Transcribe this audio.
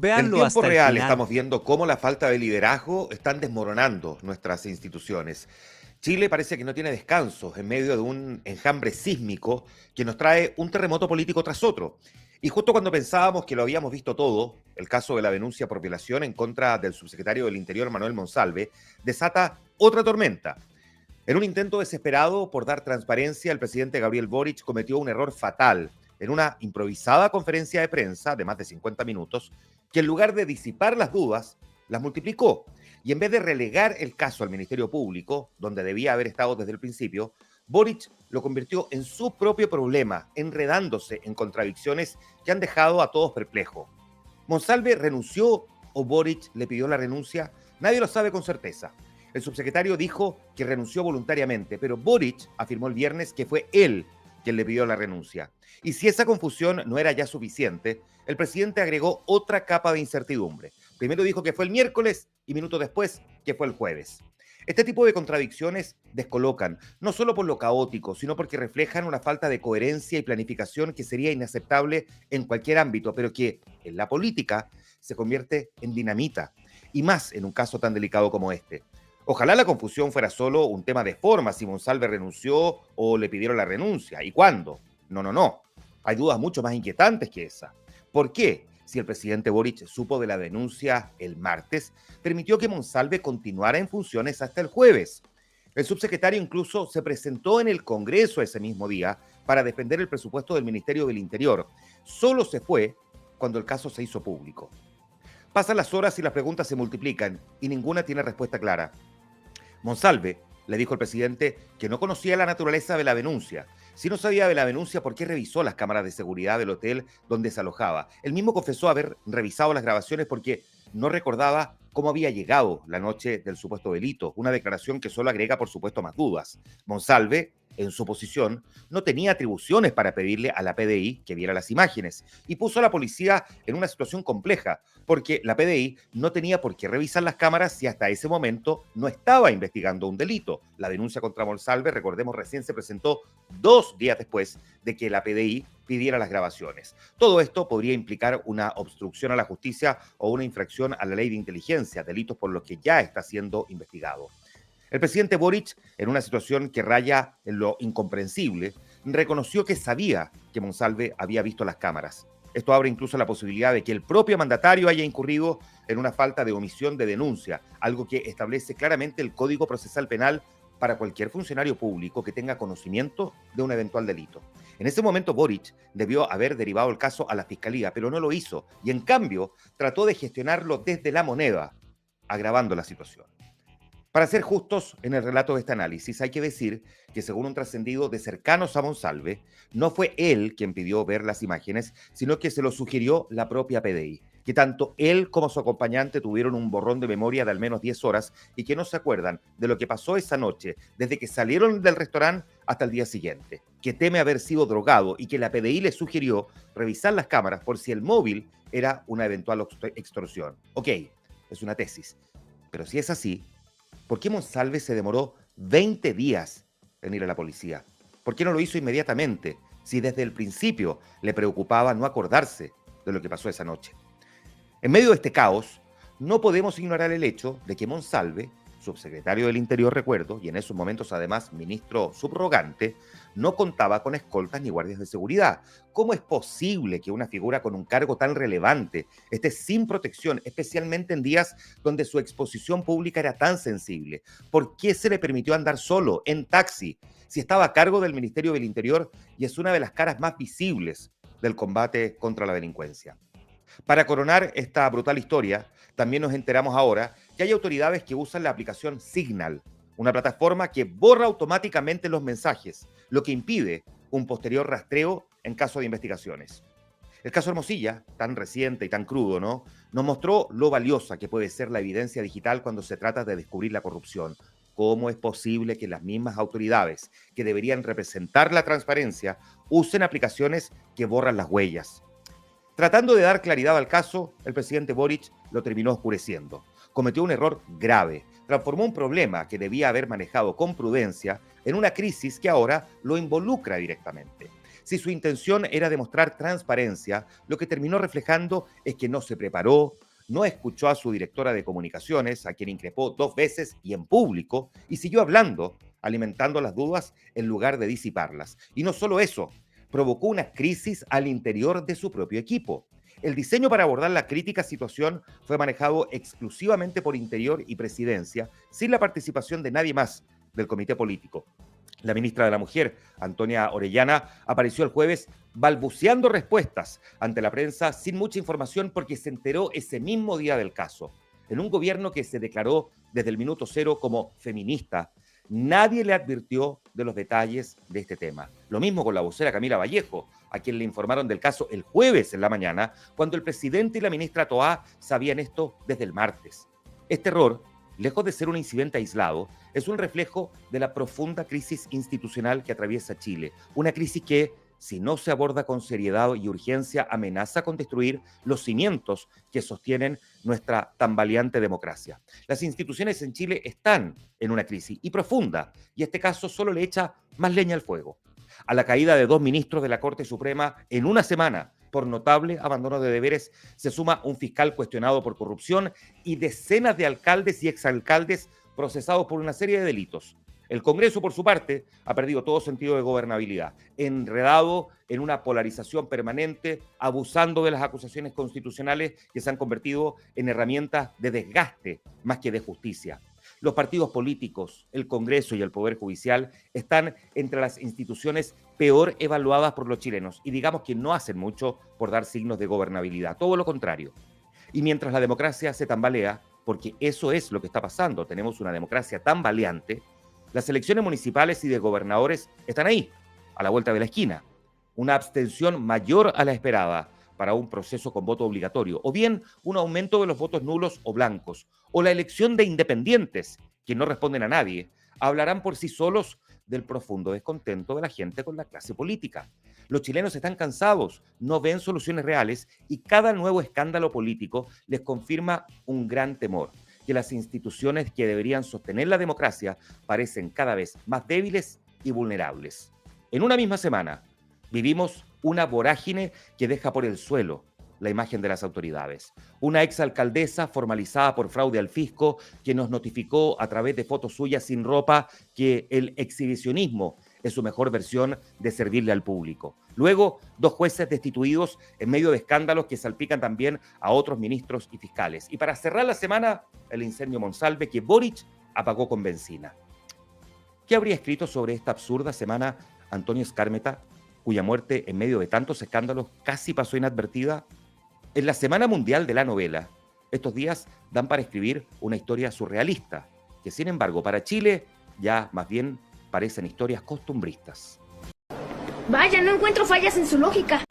En Véanlo tiempo hasta el real final. estamos viendo cómo la falta de liderazgo están desmoronando nuestras instituciones. Chile parece que no tiene descanso en medio de un enjambre sísmico que nos trae un terremoto político tras otro. Y justo cuando pensábamos que lo habíamos visto todo, el caso de la denuncia por violación en contra del subsecretario del Interior, Manuel Monsalve, desata otra tormenta. En un intento desesperado por dar transparencia, el presidente Gabriel Boric cometió un error fatal en una improvisada conferencia de prensa de más de 50 minutos, que en lugar de disipar las dudas, las multiplicó. Y en vez de relegar el caso al Ministerio Público, donde debía haber estado desde el principio, Boric lo convirtió en su propio problema, enredándose en contradicciones que han dejado a todos perplejos. ¿Monsalve renunció o Boric le pidió la renuncia? Nadie lo sabe con certeza. El subsecretario dijo que renunció voluntariamente, pero Boric afirmó el viernes que fue él quien le pidió la renuncia. Y si esa confusión no era ya suficiente, el presidente agregó otra capa de incertidumbre. Primero dijo que fue el miércoles y minutos después que fue el jueves. Este tipo de contradicciones descolocan, no solo por lo caótico, sino porque reflejan una falta de coherencia y planificación que sería inaceptable en cualquier ámbito, pero que en la política se convierte en dinamita, y más en un caso tan delicado como este. Ojalá la confusión fuera solo un tema de forma, si Monsalve renunció o le pidieron la renuncia, y cuándo. No, no, no. Hay dudas mucho más inquietantes que esa. ¿Por qué? Si el presidente Boric supo de la denuncia el martes, permitió que Monsalve continuara en funciones hasta el jueves. El subsecretario incluso se presentó en el Congreso ese mismo día para defender el presupuesto del Ministerio del Interior. Solo se fue cuando el caso se hizo público. Pasan las horas y las preguntas se multiplican y ninguna tiene respuesta clara. Monsalve le dijo al presidente que no conocía la naturaleza de la denuncia. Si no sabía de la denuncia, ¿por qué revisó las cámaras de seguridad del hotel donde se alojaba? Él mismo confesó haber revisado las grabaciones porque no recordaba cómo había llegado la noche del supuesto delito, una declaración que solo agrega, por supuesto, más dudas. Monsalve, en su posición, no tenía atribuciones para pedirle a la PDI que viera las imágenes y puso a la policía en una situación compleja, porque la PDI no tenía por qué revisar las cámaras si hasta ese momento no estaba investigando un delito. La denuncia contra Monsalve, recordemos, recién se presentó 2 días después de que la PDI pidiera las grabaciones. Todo esto podría implicar una obstrucción a la justicia o una infracción a la ley de inteligencia, delitos por los que ya está siendo investigado. El presidente Boric, en una situación que raya en lo incomprensible, reconoció que sabía que Monsalve había visto las cámaras. Esto abre incluso la posibilidad de que el propio mandatario haya incurrido en una falta de omisión de denuncia, algo que establece claramente el Código Procesal Penal para cualquier funcionario público que tenga conocimiento de un eventual delito. En ese momento Boric debió haber derivado el caso a la Fiscalía, pero no lo hizo y en cambio trató de gestionarlo desde la moneda, agravando la situación. Para ser justos en el relato de este análisis, hay que decir que según un trascendido de cercanos a Monsalve, no fue él quien pidió ver las imágenes, sino que se lo sugirió la propia PDI, que tanto él como su acompañante tuvieron un borrón de memoria de al menos 10 horas y que no se acuerdan de lo que pasó esa noche, desde que salieron del restaurante hasta el día siguiente, que teme haber sido drogado y que la PDI le sugirió revisar las cámaras por si el móvil era una eventual extorsión. Ok, es una tesis, pero si es así, ¿por qué Monsalve se demoró 20 días en ir a la policía? ¿Por qué no lo hizo inmediatamente, si desde el principio le preocupaba no acordarse de lo que pasó esa noche? En medio de este caos, no podemos ignorar el hecho de que Monsalve, subsecretario del Interior, recuerdo, y en esos momentos además ministro subrogante, no contaba con escoltas ni guardias de seguridad. ¿Cómo es posible que una figura con un cargo tan relevante esté sin protección, especialmente en días donde su exposición pública era tan sensible? ¿Por qué se le permitió andar solo, en taxi, si estaba a cargo del Ministerio del Interior y es una de las caras más visibles del combate contra la delincuencia? Para coronar esta brutal historia, también nos enteramos ahora que hay autoridades que usan la aplicación Signal, una plataforma que borra automáticamente los mensajes, lo que impide un posterior rastreo en caso de investigaciones. El caso Hermosilla, tan reciente y tan crudo, ¿no?, nos mostró lo valiosa que puede ser la evidencia digital cuando se trata de descubrir la corrupción. ¿Cómo es posible que las mismas autoridades que deberían representar la transparencia usen aplicaciones que borran las huellas? Tratando de dar claridad al caso, el presidente Boric lo terminó oscureciendo. Cometió un error grave. Transformó un problema que debía haber manejado con prudencia en una crisis que ahora lo involucra directamente. Si su intención era demostrar transparencia, lo que terminó reflejando es que no se preparó, no escuchó a su directora de comunicaciones, a quien increpó 2 veces y en público, y siguió hablando, alimentando las dudas en lugar de disiparlas. Y no solo eso, provocó una crisis al interior de su propio equipo. El diseño para abordar la crítica situación fue manejado exclusivamente por Interior y Presidencia, sin la participación de nadie más del comité político. La ministra de la Mujer, Antonia Orellana, apareció el jueves balbuceando respuestas ante la prensa sin mucha información porque se enteró ese mismo día del caso. En un gobierno que se declaró desde el minuto cero como feminista, nadie le advirtió de los detalles de este tema. Lo mismo con la vocera Camila Vallejo, a quien le informaron del caso el jueves en la mañana, cuando el presidente y la ministra Toá sabían esto desde el martes. Este error, lejos de ser un incidente aislado, es un reflejo de la profunda crisis institucional que atraviesa Chile. Una crisis que, si no se aborda con seriedad y urgencia, amenaza con destruir los cimientos que sostienen nuestra tambaleante democracia. Las instituciones en Chile están en una crisis y profunda, y este caso solo le echa más leña al fuego. A la caída de 2 ministros de la Corte Suprema en una semana, por notable abandono de deberes, se suma un fiscal cuestionado por corrupción y decenas de alcaldes y exalcaldes procesados por una serie de delitos. El Congreso, por su parte, ha perdido todo sentido de gobernabilidad, enredado en una polarización permanente, abusando de las acusaciones constitucionales que se han convertido en herramientas de desgaste más que de justicia. Los partidos políticos, el Congreso y el Poder Judicial están entre las instituciones peor evaluadas por los chilenos y digamos que no hacen mucho por dar signos de gobernabilidad, todo lo contrario. Y mientras la democracia se tambalea, porque eso es lo que está pasando, tenemos una democracia tambaleante, las elecciones municipales y de gobernadores están ahí, a la vuelta de la esquina. Una abstención mayor a la esperada para un proceso con voto obligatorio, o bien un aumento de los votos nulos o blancos, o la elección de independientes, que no responden a nadie, hablarán por sí solos del profundo descontento de la gente con la clase política. Los chilenos están cansados, no ven soluciones reales y cada nuevo escándalo político les confirma un gran temor, que las instituciones que deberían sostener la democracia parecen cada vez más débiles y vulnerables. En una misma semana, vivimos una vorágine que deja por el suelo la imagen de las autoridades. Una exalcaldesa formalizada por fraude al fisco que nos notificó a través de fotos suyas sin ropa que el exhibicionismo es su mejor versión de servirle al público. Luego, 2 jueces destituidos en medio de escándalos que salpican también a otros ministros y fiscales. Y para cerrar la semana, el incendio Monsalve que Boric apagó con benzina. ¿Qué habría escrito sobre esta absurda semana Antonio Skármeta, cuya muerte en medio de tantos escándalos casi pasó inadvertida? En la Semana Mundial de la Novela, estos días dan para escribir una historia surrealista, que sin embargo para Chile ya más bien parecen historias costumbristas. Vaya, no encuentro fallas en su lógica.